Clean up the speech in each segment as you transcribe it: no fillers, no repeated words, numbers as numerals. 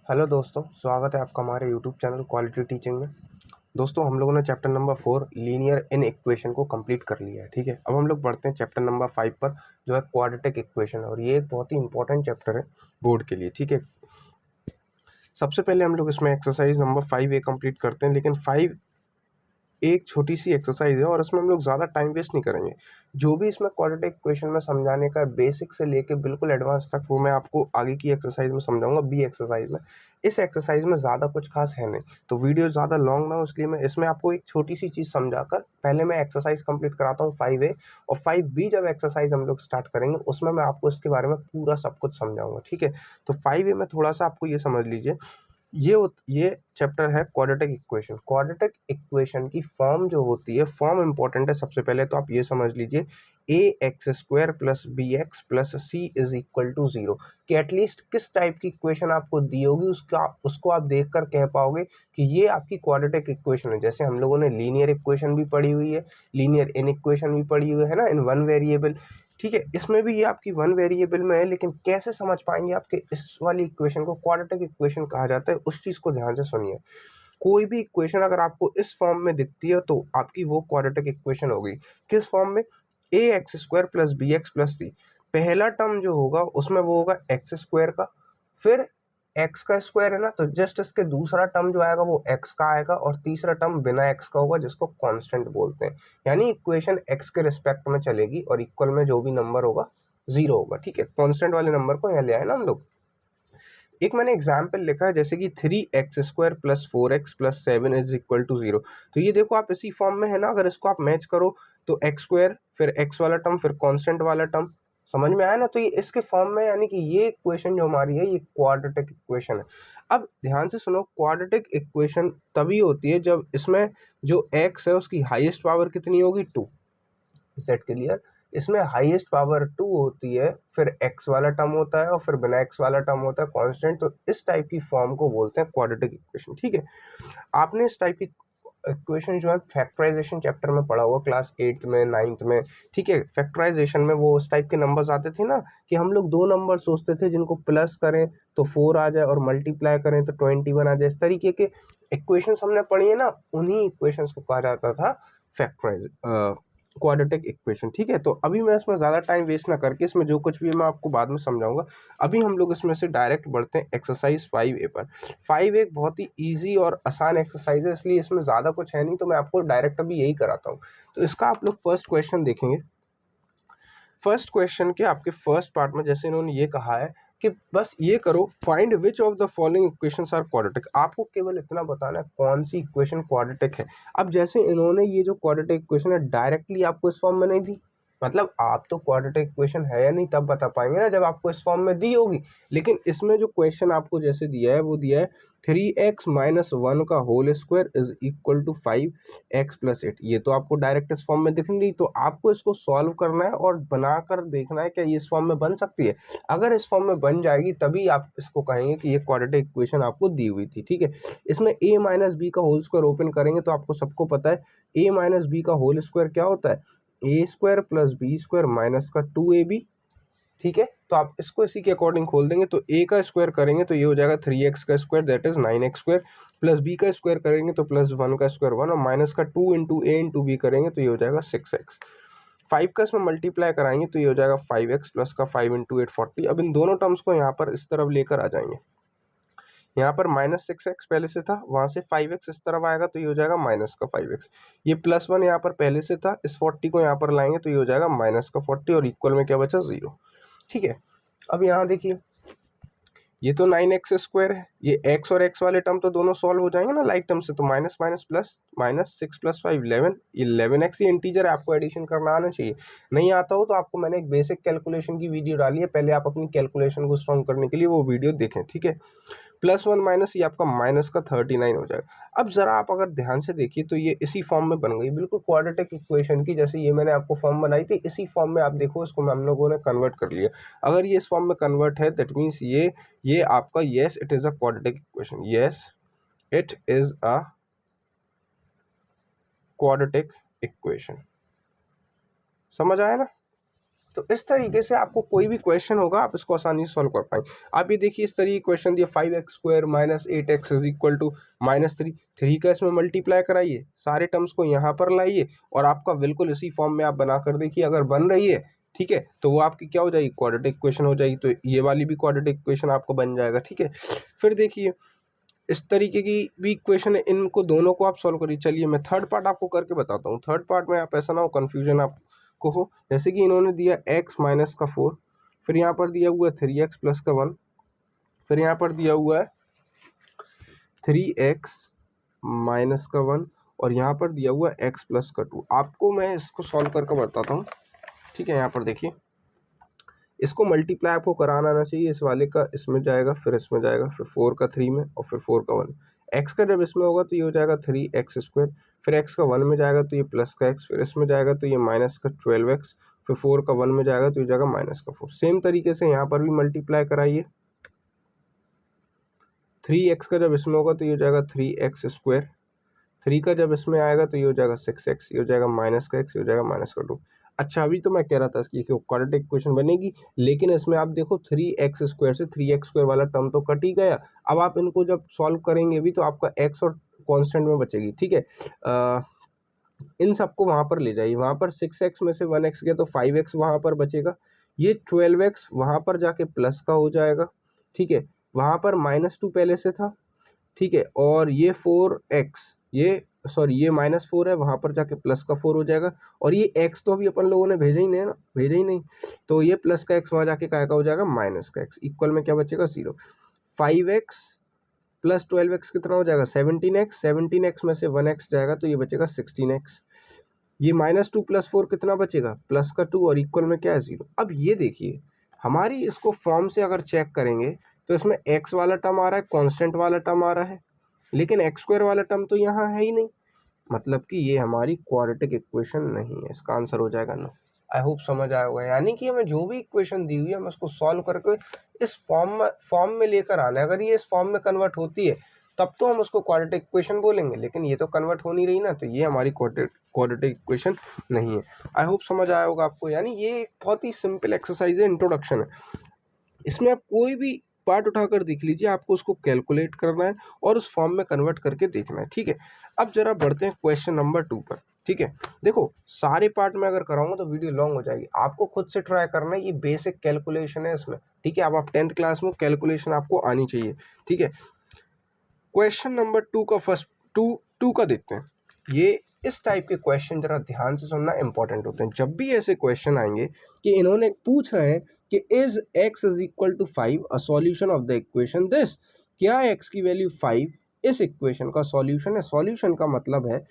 Hello दोस्तों, स्वागत है आपका हमारे यूट्यूब चैनल क्वालिटी टीचिंग में। दोस्तों, हम लोगों ने chapter number 4 linear in equation को कंप्लीट कर लिया है। ठीक है, अब हम लोग बढ़ते हैं चैप्टर नंबर 5 पर, जो है क्वाड्रेटिक इक्वेशन, और ये एक बहुत ही इंपॉर्टेंट चैप्टर है बोर्ड के लिए। ठीक है, सबसे पहले हम लोग इसमें एक्सरसाइज नंबर 5A कंप्लीट करते हैं, लेकिन 5 एक छोटी सी एक्सरसाइज है और इसमें हम लोग ज़्यादा टाइम वेस्ट नहीं करेंगे। जो भी इसमें क्वाड्रेटिक इक्वेशन में समझाने का बेसिक से लेके बिल्कुल एडवांस तक, वो मैं आपको आगे की एक्सरसाइज में समझाऊंगा, बी एक्सरसाइज में। इस एक्सरसाइज में ज़्यादा कुछ खास है नहीं, तो वीडियो ज़्यादा लॉन्ग ना हो, इसलिए मैं इसमें आपको एक छोटी सी चीज़ समझाकर पहले मैं एक्सरसाइज कंप्लीट कराता हूँ 5A, और 5B जब एक्सरसाइज हम लोग स्टार्ट करेंगे उसमें मैं आपको इसके बारे में पूरा सब कुछ समझाऊंगा। ठीक है, तो 5A में थोड़ा सा आपको ये समझ लीजिए, ये चैप्टर है क्वाड्रेटिक इक्वेशन। क्वाड्रेटिक इक्वेशन की फॉर्म जो होती है, फॉर्म इंपॉर्टेंट है। सबसे पहले तो आप ये समझ लीजिए, A X square plus B X plus C is equal to 0, कि एटलीस्ट किस टाइप की इक्वेशन आपको दी होगी उसको आप देखकर कह पाओगे कि ये आपकी क्वाड्रेटिक इक्वेशन है। जैसे हम लोगों ने लीनियर इक्वेशन भी पढ़ी हुई है, लीनियर इन इक्वेशन भी पढ़ी हुई है ना, इन वन वेरिएबल। ठीक है, इसमें भी ये आपकी वन वेरिएबल में है, लेकिन कैसे समझ पाएंगे आपके इस वाली इक्वेशन को क्वाड्रेटिक इक्वेशन कहा जाता है, उस चीज को ध्यान से सुनिए। कोई भी इक्वेशन अगर आपको इस फॉर्म में दिखती है तो आपकी वो क्वाड्रेटिक इक्वेशन होगी। किस फॉर्म में? A X square plus B X plus C. पहला टर्म जो होगा उसमें वो होगा एक्स स्क्वायर का, फिर एक्स का स्क्वायर है ना, तो जस्ट इसके दूसरा टर्म जो आएगा वो एक्स का आएगा, और तीसरा टर्म बिना एक्स का होगा, जिसको कांस्टेंट बोलते हैं। यानी इक्वेशन एक्स के रिस्पेक्ट में चलेगी और इक्वल में जो भी नंबर होगा 0 होगा। ठीक है, कांस्टेंट वाले नंबर को यहाँ ले आए ना हम लोग। एक मैंने एग्जाम्पल लिखा है, जैसे कि 3x² plus 4x plus 7 is equal to 0। तो ये देखो, आप इसी फॉर्म में है ना, अगर इसको आप मैच करो तो x² फिर x वाला टर्म फिर कांस्टेंट वाला टर्म, समझ में आया ना। तो ये इसके फॉर्म में, यानी कि ये इक्वेशन जो हमारी है ये क्वाड्रेटिक इक्वेशन है। अब ध्यान से सुनो, क्वाड्रेटिक इक्वेशन तभी होती है जब इसमें जो x है उसकी हाईएस्ट पावर कितनी होगी? 2। Set clear? इसमें हाईएस्ट पावर 2 होती है, फिर x वाला टर्म होता है और फिर बिना x वाला टर्म होता है कांस्टेंट। तो इस टाइप की फॉर्म को बोलते हैं क्वाड्रेटिक इक्वेशन। ठीक है, आपने इस टाइप की इक्वेशन जो है फैक्टराइजेशन चैप्टर में पढ़ा हुआ, क्लास 8th में 9th में। ठीक है, फैक्टराइजेशन में वो उस टाइप के नंबर्स आते थे ना, कि हम लोग दो नंबर सोचते थे जिनको प्लस करें तो 4 आ जाए और मल्टीप्लाई करें तो 21 आ जाए। इस तरीके के इक्वेशंस हमने पढ़ी है ना, उन्हीं इक्वेशंस को कहा जाता था फैक्टराइज क्वाड्रेटिक इक्वेशन। ठीक है, तो अभी मैं इसमें ज़्यादा टाइम वेस्ट ना करके, इसमें जो कुछ भी है मैं आपको बाद में समझाऊंगा। अभी हम लोग इसमें से डायरेक्ट बढ़ते हैं एक्सरसाइज 5A पर। 5 एक बहुत ही इजी और आसान एक्सरसाइज है, इसलिए इसमें ज़्यादा कुछ है नहीं, तो मैं आपको डायरेक्ट अभी यही कराता हूँ। तो इसका आप लोग फर्स्ट क्वेश्चन देखेंगे। फर्स्ट क्वेश्चन के आपके फर्स्ट पार्ट में जैसे इन्होंने ये कहा है कि बस ये करो, find which of the following equations are quadratic. आपको केवल इतना बताना है कौन सी इक्वेशन क्वाड्रेटिक है। अब जैसे इन्होंने ये जो क्वाड्रेटिक इक्वेशन है डायरेक्टली आपको इस फॉर्म में नहीं दी, मतलब आप तो क्वाड्रेटिक इक्वेशन है या नहीं तब बता पाएंगे ना जब आपको इस फॉर्म में दी होगी। लेकिन इसमें जो क्वेश्चन आपको जैसे दिया है वो दिया है 3x-1 का whole square is equal to 5x plus 8। ये तो आपको डायरेक्ट इस फॉर्म में दिख नहीं, तो आपको इसको सॉल्व करना है और बनाकर देखना है क्या ये इस फॉर्म में बन सकती है। अगर इस फॉर्म में बन जाएगी तभी आप इसको कहेंगे कि ये क्वाड्रेटिक इक्वेशन आपको दी हुई थी। ठीक है, इसमें a माइनस बी का होल स्क्वायर ओपन करेंगे तो आपको सबको पता है a माइनस बी का होल स्क्वायर क्या होता है? A square plus B square minus का 2ab। ठीक है, तो आप इसको इसी के अकॉर्डिंग खोल देंगे, तो a का स्क्वायर करेंगे तो ये हो जाएगा 3x का square that is 9x square, plus b का स्क्वायर करेंगे तो प्लस 1 का स्क्वायर 1, और माइनस का 2 इंटू a इंटू बी करेंगे तो ये हो जाएगा 6x। 5 का इसमें मल्टीप्लाई कराएंगे तो ये हो जाएगा 5x प्लस का 5 इंटू 8 40। अब इन दोनों टर्म्स को यहाँ पर इस तरफ लेकर आ जाएंगे। यहाँ पर -6x पहले से था, वहां से 5x इस तरफ आएगा तो ये हो जाएगा माइनस का 5x। ये +1 यहाँ पर पहले से था, इस 40 को यहाँ पर लाएंगे तो ये हो जाएगा माइनस का 40, और इक्वल में क्या बचा? 0। ठीक है, अब यहाँ देखिए, ये तो 9x स्क्वायर है, ये x और x वाले टर्म तो दोनों सॉल्व हो जाएंगे ना लाइक टर्म से, तो माइनस माइनस प्लस, -6 + 5 11, 11x ये इंटीजर है, आपको एडिशन करना आना चाहिए। नहीं आता हो तो आपको मैंने एक बेसिक कैलकुलेशन की वीडियो डाली है, पहले आप अपनी कैलकुलेशन को स्ट्रॉन्ग करने के लिए वो वीडियो देखें। ठीक है, +1 माइनस ये आपका माइनस का 39 हो जाएगा। अब जरा आप अगर ध्यान से देखिए तो ये इसी फॉर्म में बन गई, बिल्कुल क्वाड्रेटिक इक्वेशन की, जैसे ये मैंने आपको फॉर्म बनाई थी इसी फॉर्म में। आप देखो इसको हम लोगों ने कन्वर्ट कर लिया। अगर ये इस फॉर्म में कन्वर्ट है दैट मीन्स ये आपका yes it is a quadratic equation, yes it is a quadratic equation. समझ आया ना? तो इस तरीके से आपको कोई भी क्वेश्चन होगा आप इसको आसानी से सॉल्व कर पाएंगे। आप ये देखिए इस तरीके क्वेश्चन दिया 5x² minus 8x is equal to -3। 3 का इसमें मल्टीप्लाई कराइए, सारे टर्म्स को यहाँ पर लाइए और आपका बिल्कुल इसी फॉर्म में आप बना कर देखिए, अगर बन रही है ठीक है तो वो आपकी क्या हो जाएगी, क्वाड्रेटिक इक्वेशन हो जाएगी। तो ये वाली भी क्वाड्रेटिक इक्वेशन आपको बन जाएगा। ठीक है, फिर देखिए इस तरीके की भी इक्वेशन है, इनको दोनों को आप सॉल्व करिए। चलिए मैं थर्ड पार्ट आपको करके बताता हूँ। थर्ड पार्ट में आप ऐसा ना हो कन्फ्यूजन आपको हो, जैसे कि इन्होंने दिया x माइनस का 4, फिर यहाँ पर दिया हुआ है 3x प्लस का 1, फिर यहाँ पर दिया हुआ है 3x माइनस का 1 और यहाँ पर दिया हुआ है x प्लस का 2। आपको मैं इसको सॉल्व करके बताता हूँ। ठीक है, यहाँ पर देखिए इसको मल्टीप्लाई आपको कराना आना चाहिए, इस वाले का इसमें जाएगा, फिर इसमें जाएगा, फिर 4 का 3 में और फिर 4 का 1। एक्स का जब इसमें होगा तो ये हो जाएगा 3x², फिर एक्स का 1 में जाएगा तो ये प्लस का x, फिर इसमें जाएगा तो ये माइनस का 12x, फिर 4 का 1 में जाएगा तो ये जाएगा माइनस का 4। सेम तरीके से यहाँ पर भी मल्टीप्लाई कराइए। 3x का जब इसमें होगा तो ये हो जाएगा 3x², 3 का जब इसमें आएगा तो ये हो जाएगा 6x, ये हो जाएगा माइनस का x, ये हो जाएगा माइनस का 2। अच्छा अभी तो मैं कह रहा था कि क्वाड्रेटिक इक्वेशन बनेगी, लेकिन इसमें आप देखो 3x² से 3x² वाला टर्म तो कट ही गया। अब आप इनको जब सॉल्व करेंगे भी तो आपका x और कांस्टेंट में बचेगी। ठीक है, इन सबको वहाँ पर ले जाइए, वहाँ पर 6x में से 1x गया तो 5x वहाँ पर बचेगा, ये 12x वहाँ पर जाके प्लस का हो जाएगा। ठीक है, वहाँ पर -2 पहले से था। ठीक है, और ये 4x ये -4 है, वहाँ पर जाके प्लस का 4 हो जाएगा, और ये x तो अभी अपन लोगों ने भेजा ही नहीं है ना, भेजा ही नहीं, तो ये प्लस का x वहाँ जाके क्या का हो जाएगा, माइनस का x, इक्वल में क्या बचेगा 0। 5x प्लस 12x कितना हो जाएगा 17x, 17x में से 1x जाएगा तो ये बचेगा 16x। ये -2 प्लस 4 कितना बचेगा, प्लस का 2, और इक्वल में क्या है 0। अब ये देखिए हमारी इसको फॉर्म से अगर चेक करेंगे तो इसमें x वाला टर्म आ रहा है, कांस्टेंट वाला टर्म आ रहा है, लेकिन x² वाला टर्म तो यहाँ है ही नहीं, मतलब कि ये हमारी क्वाड्रेटिक इक्वेशन नहीं है। इसका आंसर हो जाएगा नो। आई होप समझ आया होगा। यानी कि हमें जो भी इक्वेशन दी हुई है हमें उसको सॉल्व करके इस फॉर्म में लेकर आना है। अगर ये इस फॉर्म में कन्वर्ट होती है तब तो हम उसको क्वाड्रेटिक इक्वेशन बोलेंगे, लेकिन ये तो कन्वर्ट हो नहीं रही ना, तो ये हमारी क्वाड्रेटिक इक्वेशन नहीं है। आई होप समझ आया होगा आपको। यानी ये एक बहुत ही सिंपल एक्सरसाइज है, इंट्रोडक्शन है। इसमें आप कोई भी पार्ट उठाकर देख लीजिए, आपको उसको कैलकुलेट करना है और उस फॉर्म में कन्वर्ट करके देखना है। ठीक है, अब जरा बढ़ते हैं क्वेश्चन नंबर 2 पर। ठीक है, देखो सारे पार्ट में अगर कराऊंगा तो वीडियो लॉन्ग हो जाएगी, आपको खुद से ट्राई करना है, ये बेसिक कैलकुलेशन है इसमें। ठीक है, अब आप 10th क्लास में कैलकुलेशन आपको आनी चाहिए। ठीक है, क्वेश्चन नंबर 2 का फर्स्ट टू का देखते हैं। ये इस टाइप के क्वेश्चन जरा ध्यान से सुनना, इंपॉर्टेंट होते हैं। जब भी ऐसे क्वेश्चन आएंगे कि इन्होंने पूछ रहे हैं कि is x is equal to 5 a solution of the equation this, क्या x की वैल्यू 5 इस इक्वेशन का सॉल्यूशन है। सॉल्यूशन का मतलब है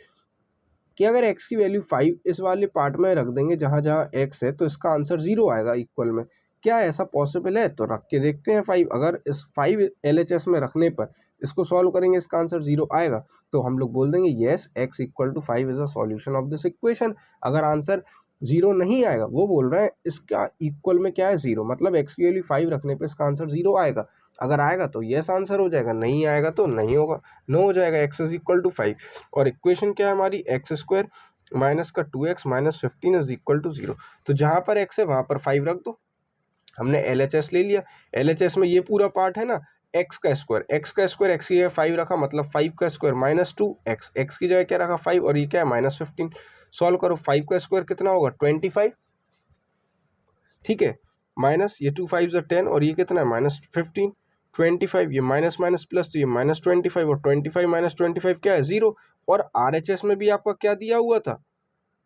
कि अगर x की वैल्यू 5 इस वाले पार्ट में रख देंगे जहाँ जहाँ x है तो इसका आंसर 0 आएगा इक्वल में। क्या ऐसा पॉसिबल है, तो रख के देखते हैं 5। अगर इस 5 LHS में रखने पर इसको सॉल्व करेंगे, इसका आंसर 0 आएगा, तो हम लोग बोल देंगे yes x equal to 5 is a solution of this equation. अगर आंसर 0 नहीं आएगा, वो बोल रहे हैं इसका इक्वल में क्या है 0, मतलब x की वैल्यू 5 रखने पर इसका आंसर 0 आएगा। अगर आएगा तो येस आंसर हो जाएगा, नहीं आएगा तो नहीं होगा, नो हो जाएगा। x इज इक्वल टू 5 और इक्वेशन क्या है हमारी, x² माइनस का 2x minus 15 is equal to 0। तो जहाँ पर x है वहाँ पर 5 रख दो। हमने LHS ले लिया, LHS में ये पूरा पार्ट है ना, x का स्क्वायर x की जगह 5 रखा, मतलब 5 का स्क्वायर माइनस 2x, x की जगह क्या रखा 5 और ये क्या है -15। सॉल्व करो, 5 का स्क्वायर कितना होगा 25। ठीक है, माइनस ये 2 5 10 और ये कितना है -15। 25 ये माइनस माइनस प्लस, तो ये -25 और 25 माइनस 25 क्या है 0। और RHS में भी आपका क्या दिया हुआ था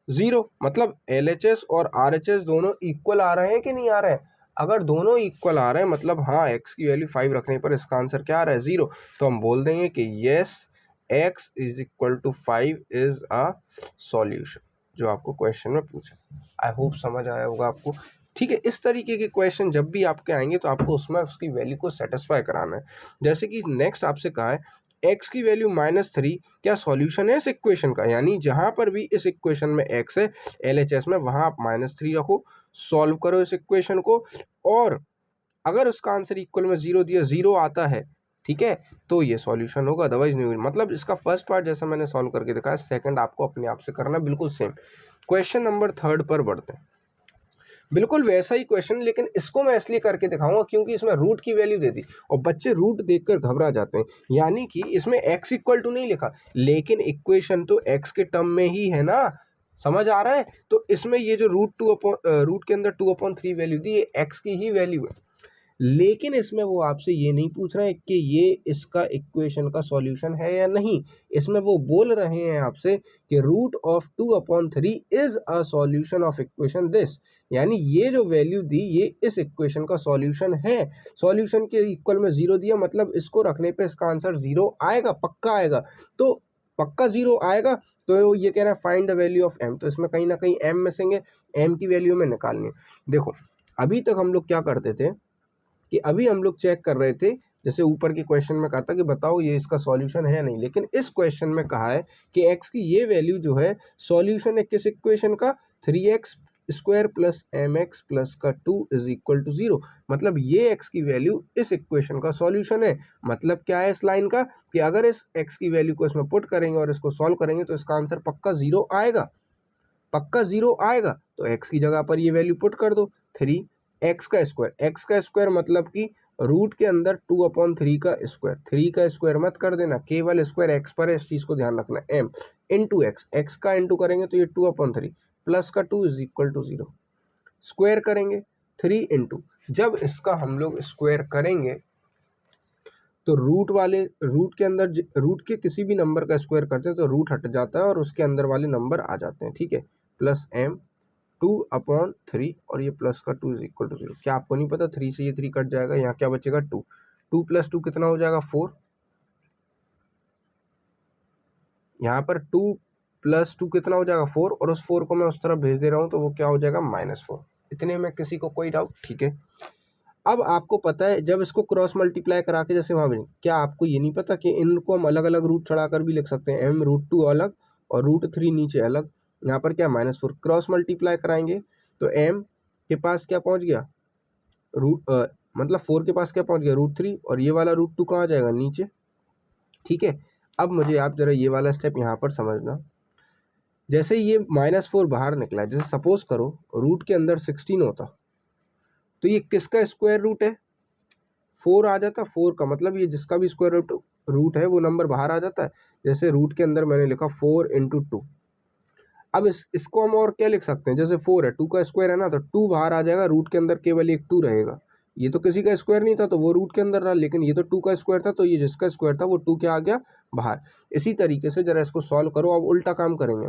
0, मतलब LHS और RHS दोनों इक्वल आ रहे हैं कि नहीं आ रहे हैं। अगर दोनों इक्वल आ रहे हैं मतलब हाँ x की वैल्यू 5 रखने पर इसका आंसर क्या आ रहा है 0, तो हम बोल देंगे कि yes x is equal to 5 is a solution, जो आपको क्वेश्चन में पूछा। आई होप समझ आया होगा आपको। ठीक है, इस तरीके के क्वेश्चन जब भी आपके आएंगे तो आपको उसमें उसकी वैल्यू को सेटिस्फाई कराना है। जैसे कि नेक्स्ट आपसे कहा है x की वैल्यू -3 क्या सॉल्यूशन है इस इक्वेशन का, यानी जहां पर भी इस इक्वेशन में x है LHS में वहां आप -3 रखो, सॉल्व करो इस इक्वेशन को, और अगर उसका आंसर इक्वल में 0 दिया, 0 आता है, ठीक है, तो ये सॉल्यूशन होगा, अदरवाइज नहीं होगा। मतलब इसका फर्स्ट पार्ट जैसा मैंने सॉल्व करके दिखाया, सेकंड आपको अपने आप से करना बिल्कुल सेम। क्वेश्चन नंबर 3 पर बढ़ते हैं। बिल्कुल वैसा ही क्वेश्चन, लेकिन इसको मैं इसलिए करके दिखाऊंगा क्योंकि इसमें रूट की वैल्यू दे दी और बच्चे रूट देखकर घबरा जाते हैं। यानी कि इसमें x इक्वल टू नहीं लिखा, लेकिन इक्वेशन तो x के टर्म में ही है ना, समझ आ रहा है। तो इसमें ये जो रूट के अंदर 2/3 वैल्यू दी, ये x की ही वैल्यू है। लेकिन इसमें वो आपसे ये नहीं पूछ रहे हैं कि ये इसका इक्वेशन का सॉल्यूशन है या नहीं। इसमें वो बोल रहे हैं आपसे कि root of 2/3 is a solution of equation this, यानी ये जो वैल्यू दी ये इस इक्वेशन का सॉल्यूशन है। सॉल्यूशन के इक्वल में 0 दिया, मतलब इसको रखने पे इसका आंसर 0 आएगा, पक्का आएगा। तो पक्का 0 आएगा। तो ये कह रहा है find the value of m, तो इसमें कहीं ना कहीं m मिसिंग है, m की वैल्यू में निकालनी है। देखो अभी तक हम लोग क्या करते थे कि अभी हम लोग चेक कर रहे थे, जैसे ऊपर के क्वेश्चन में कहा था कि बताओ ये इसका सॉल्यूशन है या नहीं, लेकिन इस क्वेश्चन में कहा है कि x की ये वैल्यू जो है सॉल्यूशन है किस इक्वेशन का, 3x square plus m x plus का 2 इज इक्वल टू 0। मतलब ये x की वैल्यू इस इक्वेशन का सॉल्यूशन है। मतलब क्या है इस लाइन का कि अगर इस x की वैल्यू को इसमें पुट करेंगे और इसको सॉल्व करेंगे तो इसका आंसर पक्का 0 आएगा, पक्का 0 आएगा। तो x की जगह पर ये वैल्यू पुट कर दो, 3x का स्क्वायर, x का स्क्वायर मतलब कि रूट के अंदर 2/3 का स्क्वायर, 3 का स्क्वायर मत कर देना, केवल स्क्वायर x पर है, इस चीज को ध्यान रखना। m इंटू एक्स, एक्स का इंटू करेंगे तो ये 2/3 प्लस का 2 इज इक्वल टू 0, स्क्वायर करेंगे 3 इंटू, जब इसका हम लोग स्क्वायर करेंगे तो रूट के अंदर रूट के किसी भी नंबर का स्क्वायर करते हैं तो रूट हट जाता है और उसके अंदर वाले नंबर आ जाते हैं, ठीक है। प्लस m 2/3 और ये प्लस का 2 इज इक्वल टू 0। क्या आपको नहीं पता 3 से ये 3 कट जाएगा, यहाँ क्या बचेगा 2, 2 प्लस 2 कितना हो जाएगा 4, यहाँ पर 2 प्लस 2 कितना हो जाएगा 4, और उस 4 को मैं उस तरफ भेज दे रहा हूँ तो वो क्या हो जाएगा -4। इतने में किसी को कोई डाउट, ठीक है। अब आपको पता है जब इसको क्रॉस मल्टीप्लाई करा के जैसे वहाँ भेजें, क्या आपको ये नहीं पता कि इनको हम अलग अलग रूट चढ़ाकर भी लिख सकते हैं, m√2 अलग और √3 नीचे अलग। यहाँ पर क्या -4 क्रॉस मल्टीप्लाई कराएंगे तो m के पास क्या पहुँच गया मतलब 4 के पास क्या पहुँच गया √3, और ये वाला √2 कहाँ जाएगा नीचे, ठीक है। अब मुझे आप जरा ये वाला स्टेप यहाँ पर समझना, जैसे ये -4 बाहर निकला है, जैसे सपोज करो रूट के अंदर 16 होता तो ये किसका स्क्वायर रूट है, 4 आ जाता, 4 का मतलब ये जिसका भी स्क्वायर रूट है वो नंबर बाहर आ जाता है। जैसे रूट के अंदर मैंने लिखा 4 इंटू 2। अब इसको हम और क्या लिख सकते हैं, जैसे 4 है, 2 का स्क्वायर है ना, तो 2 बाहर आ जाएगा, रूट के अंदर केवल एक 2 रहेगा। ये तो किसी का स्क्वायर नहीं था तो वो रूट के अंदर रहा, लेकिन ये तो 2 का स्क्वायर था तो ये जिसका स्क्वायर था वो 2 क्या आ गया बाहर। इसी तरीके से जरा इसको सॉल्व करो, अब उल्टा काम करेंगे।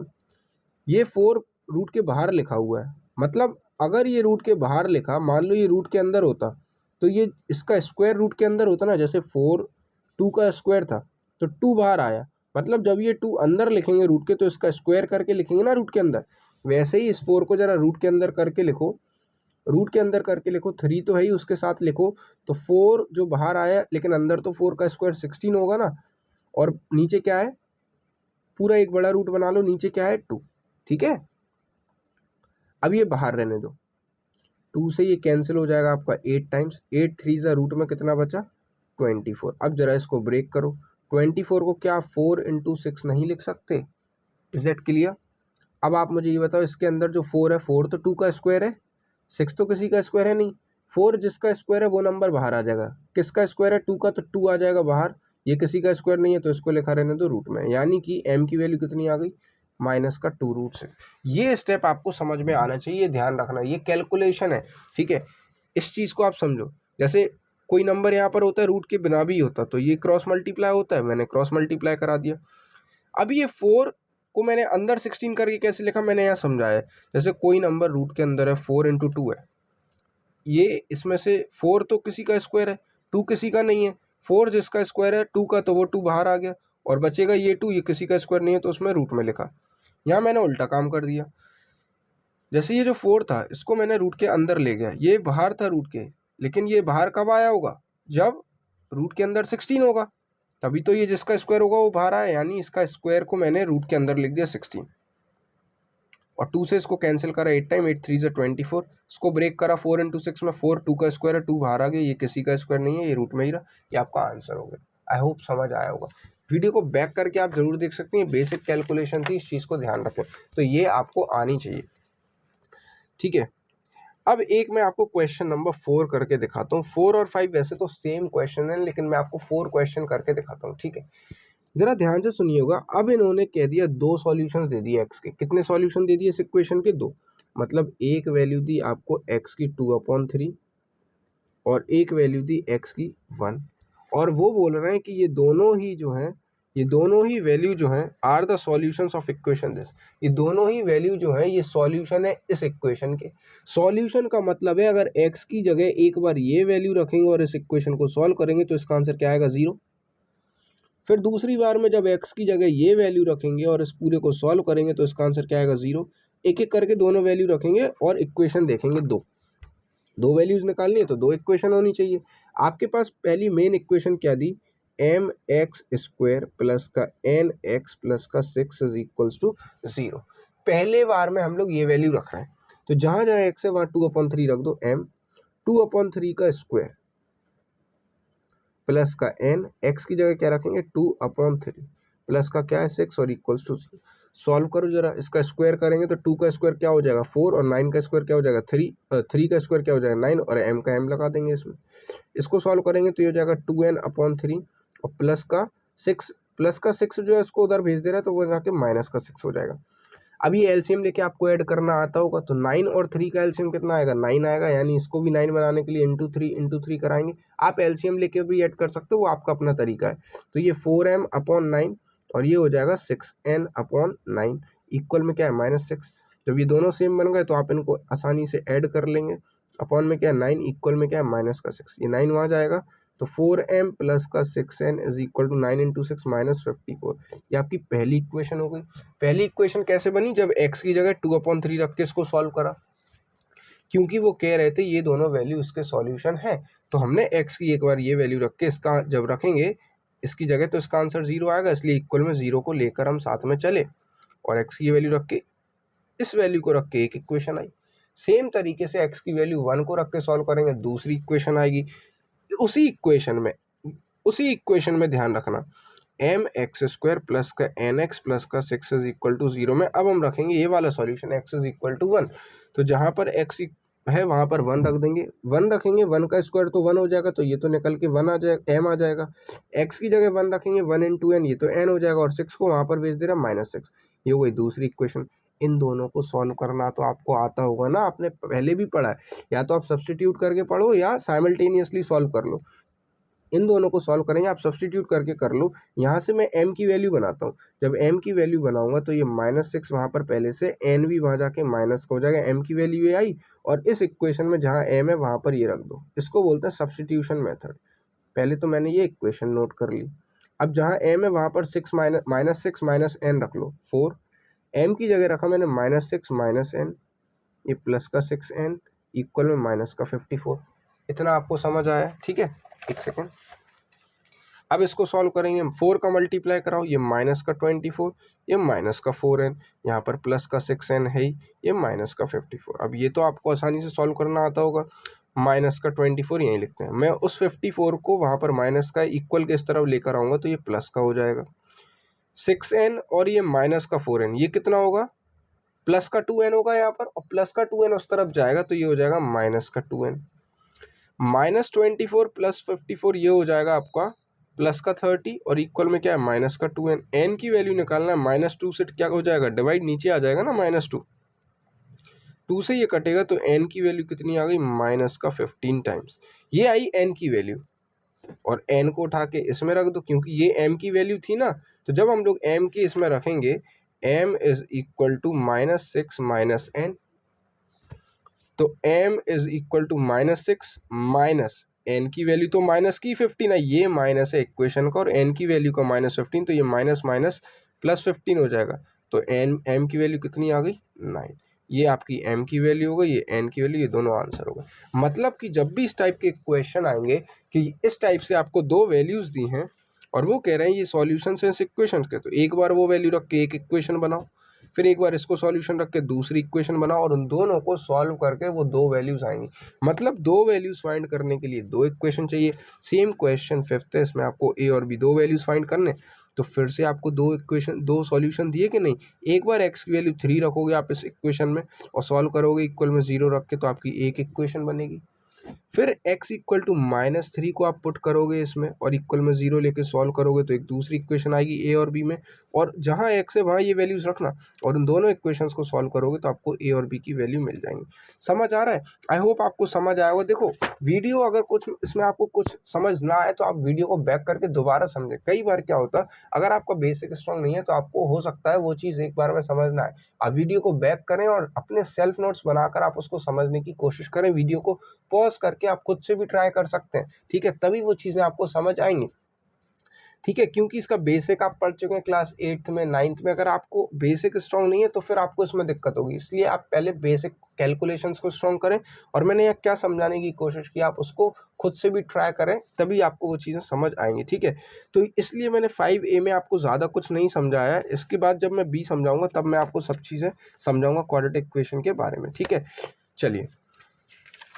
ये 4 रूट के बाहर लिखा हुआ है, मतलब अगर ये रूट के बाहर लिखा, मान लो ये रूट के अंदर होता तो ये इसका स्क्वायर रूट के अंदर होता ना, जैसे 4 2 का स्क्वायर था तो 2 बाहर आया, मतलब जब ये 2 अंदर लिखेंगे रूट के तो इसका स्क्वायर करके लिखेंगे ना रूट के अंदर। वैसे ही इस 4 को जरा रूट के अंदर करके लिखो, रूट के अंदर करके लिखो, 3 तो है ही उसके साथ लिखो, तो 4 जो बाहर आया, लेकिन अंदर तो 4 का स्क्वायर 16 होगा ना, और नीचे क्या है, पूरा एक बड़ा रूट बना लो, नीचे क्या है 2, ठीक है। अब ये बाहर रहने दो, 2 से ये कैंसिल हो जाएगा आपका 8 टाइम्स, 8 3 ज़ा रूट में कितना बचा 24। अब जरा इसको ब्रेक करो, 24 को क्या 4 इंटू 6 नहीं लिख सकते, इज दैट क्लियर। अब आप मुझे ये बताओ इसके अंदर जो 4 है, 4 तो 2 का स्क्वायर है, 6 तो किसी का स्क्वायर है नहीं, 4 जिसका स्क्वायर है वो नंबर बाहर आ जाएगा, किसका स्क्वायर है 2 का, तो 2 आ जाएगा बाहर, ये किसी का स्क्वायर नहीं है तो इसको लिखा रहने दो रूट में, यानी कि m की वैल्यू कितनी आ गई -2√6। ये स्टेप आपको समझ में आना चाहिए, ध्यान रखना, ये कैलकुलेशन है, ठीक है। इस चीज़ को आप समझो, जैसे कोई नंबर यहाँ पर होता है रूट के बिना भी होता तो ये क्रॉस मल्टीप्लाई होता है, मैंने क्रॉस मल्टीप्लाई करा दिया। अब ये 4 को मैंने अंदर 16 करके कैसे लिखा मैंने यहाँ समझाया है। जैसे कोई नंबर रूट के अंदर है 4 इंटू 2 है, ये इसमें से 4 तो किसी का स्क्वायर है, 2 किसी का नहीं है, 4 जिसका स्क्वायर है 2 का तो वो 2 बाहर आ गया, और बचेगा ये 2, ये किसी का स्क्वायर नहीं है तो उसमें रूट में लिखा। यहाँ मैंने उल्टा काम कर दिया, जैसे ये जो 4 था इसको मैंने रूट के अंदर ले गया, ये बाहर था रूट के, लेकिन ये बाहर कब आया होगा, जब रूट के अंदर 16 होगा, तभी तो ये जिसका स्क्वायर होगा वो बाहर आया, यानी इसका स्क्वायर को मैंने रूट के अंदर लिख दिया 16, और 2 से इसको कैंसिल करा 8 टाइम, 8 3 ज़ा 24, इसको ब्रेक करा 4 इंटू 6 में, 4 2 का स्क्वायर है, 2 बाहर आ गया, ये किसी का स्क्वायर नहीं है, ये रूट में ही रहा, ये आपका आंसर हो गया। आई होप समझ आया होगा। वीडियो को बैक करके आप जरूर देख सकते हैं, बेसिक कैलकुलेशन थी, इस चीज़ को ध्यान रखें, तो ये आपको आनी चाहिए, ठीक है। अब एक मैं आपको क्वेश्चन नंबर 4 करके दिखाता हूँ। 4 और 5 वैसे तो सेम क्वेश्चन है, लेकिन मैं आपको 4 क्वेश्चन करके दिखाता हूँ, ठीक है। जरा ध्यान से सुनिएगा। अब इन्होंने कह दिया 2 सॉल्यूशंस दे दिए एक्स के। कितने सॉल्यूशन दे दिए इस इक्वेशन के? 2। मतलब एक वैल्यू दी आपको एक्स की 2/3 और एक वैल्यू दी एक्स की 1। और वो बोल रहे हैं कि ये दोनों ही जो हैं, ये दोनों ही वैल्यू जो हैं are the solutions of equation this. ये दोनों ही वैल्यू जो है ये सॉल्यूशन है इस इक्वेशन के। सॉल्यूशन का मतलब है अगर एक्स की जगह एक बार ये वैल्यू रखेंगे और इस इक्वेशन को सॉल्व करेंगे तो इसका आंसर क्या आएगा? 0। फिर दूसरी बार में जब एक्स की जगह ये वैल्यू रखेंगे और इस पूरे को सॉल्व करेंगे तो इसका आंसर क्या आएगा? 0। एक एक करके दोनों वैल्यू रखेंगे और इक्वेशन देखेंगे। दो वैल्यूज निकालनी है तो 2 इक्वेशन होनी चाहिए। आपके पास पहली मेन इक्वेशन क्या दी? एम एक्स स्क्वायर प्लस का एन एक्स प्लस का 6 इज इक्वल्स टू 0। पहले बार में हम लोग ये वैल्यू रख रहे हैं, तो जहाँ जहाँ एक्स है वहाँ 2/3 रख दो। एम 2/3 का स्क्वायर प्लस का एन, एक्स की जगह क्या रखेंगे? 2/3 प्लस का क्या है? 6 और इक्वल्स टू। सॉल्व करो जरा, इसका स्क्वायर करेंगे तो 2 का स्क्वायर क्या हो जाएगा? 4 और 9 का स्क्वायर क्या हो जाएगा? 3। 3 का स्क्वायर क्या हो जाएगा? 9 और m का m लगा देंगे इसमें। इसको सॉल्व करेंगे तो ये हो जाएगा 2n/3 और प्लस का 6 जो है इसको उधर भेज दे रहा है तो वो जाके माइनस का 6 हो जाएगा। अब ये एलसीएम लेके आपको ऐड करना आता होगा तो 9 और 3 का एलसीएम कितना आएगा? 9 आएगा, यानी इसको भी 9 बनाने के लिए इंटू थ्री कराएंगे। आप एलसीएम लेके भी ऐड कर सकते हो, वो आपका अपना तरीका है। तो ये 4m/9 और ये हो जाएगा 6n/9 इक्वल में क्या है? -6। जब ये दोनों सेम बन गए तो आप इनको आसानी से ऐड कर लेंगे। अपॉन में क्या है? 9 इक्वल में क्या है? -6। ये 9 वहाँ जाएगा तो 4m प्लस का 6n इज इक्वल टू 9 × 6 -54। ये आपकी पहली इक्वेशन हो गई। पहली इक्वेशन कैसे बनी? जब x की जगह 2/3 रख के इसको सॉल्व करा, क्योंकि वो कह रहे थे ये दोनों वैल्यू इसके सॉल्यूशन है। तो हमने x की एक बार ये वैल्यू रख के इसका जब रखेंगे इसकी जगह तो इसका आंसर 0 आएगा, इसलिए इक्वल में 0 को लेकर हम साथ में चले और x की ये वैल्यू रख के इस वैल्यू को रख के एक इक्वेशन आई। सेम तरीके से x की वैल्यू 1 को रख के सॉल्व करेंगे, दूसरी इक्वेशन आएगी। उसी इक्वेशन में ध्यान रखना, एम एक्स स्क्वायर प्लस का एन एक्स प्लस का 6 इज इक्वल टू 0 में अब हम रखेंगे ये वाला solution x is equal to 1। तो जहाँ पर x है वहाँ पर 1 रख देंगे। 1 रखेंगे, 1 का स्क्वायर तो 1 हो जाएगा, तो ये तो निकल के 1 आ जाएगा, m आ जाएगा। x की जगह 1 रखेंगे, 1 × n, ये तो n हो जाएगा और 6 को वहाँ पर भेज दे रहा -6। ये हो गई दूसरी इक्वेशन। इन दोनों को सॉल्व करना तो आपको आता होगा ना, आपने पहले भी पढ़ा है। या तो आप सब्सटीट्यूट करके पढ़ो या साइमल्टेनियसली सॉल्व कर लो। इन दोनों को सॉल्व करेंगे, आप सब्सटीट्यूट करके कर लो। यहाँ से मैं m की वैल्यू बनाता हूँ। जब m की वैल्यू बनाऊंगा तो ये -6 वहाँ पर पहले से, n भी वहाँ जाके माइनस का हो जाएगा। m की वैल्यू ये आई और इस इक्वेशन में जहाँ m है वहाँ पर ये रख दो। इसको बोलते हैं सब्सटीट्यूशन मेथड। पहले तो मैंने ये इक्वेशन नोट कर ली। अब जहाँ m है वहाँ पर -6 माइनस n रख लो 4। m की जगह रखा मैंने -6 माइनस n, ये प्लस का 6n इक्वल में माइनस का 54। इतना आपको समझ आया? ठीक है, एक सेकेंड। अब इसको सॉल्व करेंगे, 4 का मल्टीप्लाई कराओ, ये माइनस का 24, ये माइनस का 4n, यहाँ पर प्लस का 6n है ही, ये माइनस का 54। अब ये तो आपको आसानी से सॉल्व करना आता होगा। माइनस का 24 यहीं लिखते हैं। मैं उस 54 को वहाँ पर माइनस का इक्वल के इस तरफ लेकर आऊँगा तो ये प्लस का हो जाएगा। 6n और ये माइनस का 4n, ये कितना होगा? प्लस का 2n होगा यहाँ पर, और प्लस का 2n उस तरफ जाएगा तो ये हो जाएगा माइनस का 2n। -24 प्लस 54 ये हो जाएगा आपका प्लस का 30 और इक्वल में क्या है? माइनस का 2n। n की वैल्यू निकालना है, -2 से क्या हो जाएगा? डिवाइड नीचे आ जाएगा ना, -2। 2 से ये कटेगा तो n की वैल्यू कितनी आ गई? माइनस का 15 टाइम्स। ये आई n की वैल्यू और n को उठा के इसमें रख दो, क्योंकि ये m की वैल्यू थी ना। तो जब हम लोग m की इसमें रखेंगे, m is equal to -6 minus n, तो m is equal to -6 minus n की वैल्यू तो माइनस की 15 है, ये माइनस है इक्वेशन का, और n की वैल्यू का -15, तो ये माइनस माइनस +15 हो जाएगा। तो m की वैल्यू कितनी आ गई? 9। ये आपकी m की वैल्यू हो गई, ये n की वैल्यू, ये दोनों आंसर हो गए। मतलब कि जब भी इस टाइप के क्वेश्चन आएंगे कि इस टाइप से आपको 2 वैल्यूज दी हैं और वो कह रहे हैं ये सॉल्यूशन है इस इक्वेशन के, तो एक बार वो वैल्यू रख के एक इक्वेशन बनाओ, फिर एक बार इसको सॉल्यूशन रख के दूसरी इक्वेशन बनाओ और उन दोनों को सॉल्व करके वो दो वैल्यूज आएंगी। मतलब दो वैल्यूज फाइंड करने के लिए दो इक्वेशन चाहिए। सेम क्वेश्चन फिफ्थ है, इसमें आपको ए और बी दो वैल्यूज फाइंड करने, तो फिर से आपको दो इक्वेशन दो सॉल्यूशन दिए कि नहीं। एक बार एक्स की वैल्यू 3 रखोगे आप इस इक्वेशन में और सॉल्व करोगे इक्वल में 0 रख के, तो आपकी एक इक्वेशन बनेगी। फिर x इक्वल टू -3 को आप पुट करोगे इसमें और इक्वल में 0 लेके सॉल्व करोगे तो एक दूसरी इक्वेशन आएगी ए और बी में, और जहाँ x है वहाँ ये वैल्यूज रखना और उन दोनों इक्वेशंस को सॉल्व करोगे तो आपको ए और बी की वैल्यू मिल जाएंगी। समझ आ रहा है? आई होप आपको समझ आया होगा। देखो वीडियो अगर कुछ इसमें आपको कुछ समझ ना आए तो आप वीडियो को बैक करके दोबारा समझें। कई बार क्या होता है, अगर आपका बेसिक स्ट्रॉन्ग नहीं है तो आपको हो सकता है वो चीज़ एक बार में समझ ना आए। आप वीडियो को बैक करें और अपने सेल्फ नोट्स बनाकर आप उसको समझने की कोशिश करें। वीडियो को पॉज करके आप खुद से भी ट्राई कर सकते हैं, ठीक है, तभी वो चीज़ें आपको समझ आएंगी, ठीक है, क्योंकि इसका बेसिक आप पढ़ चुके हैं क्लास 8th में 9th में। अगर आपको बेसिक स्ट्रॉन्ग नहीं है तो फिर आपको इसमें दिक्कत होगी, इसलिए आप पहले बेसिक कैलकुलेशंस को स्ट्रॉन्ग करें और मैंने यहाँ क्या समझाने की कोशिश की आप उसको खुद से भी ट्राई करें, तभी आपको वो चीज़ें समझ आएंगी, ठीक है। तो इसलिए मैंने 5A में आपको ज़्यादा कुछ नहीं समझाया है। इसके बाद जब मैं बी समझाऊंगा तब मैं आपको सब चीज़ें समझाऊंगा क्वाड्रेटिक इक्वेशन के बारे में, ठीक है। चलिए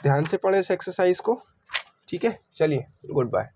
ध्यान से पढ़ें इस एक्सरसाइज को, ठीक है। चलिए गुड बाय।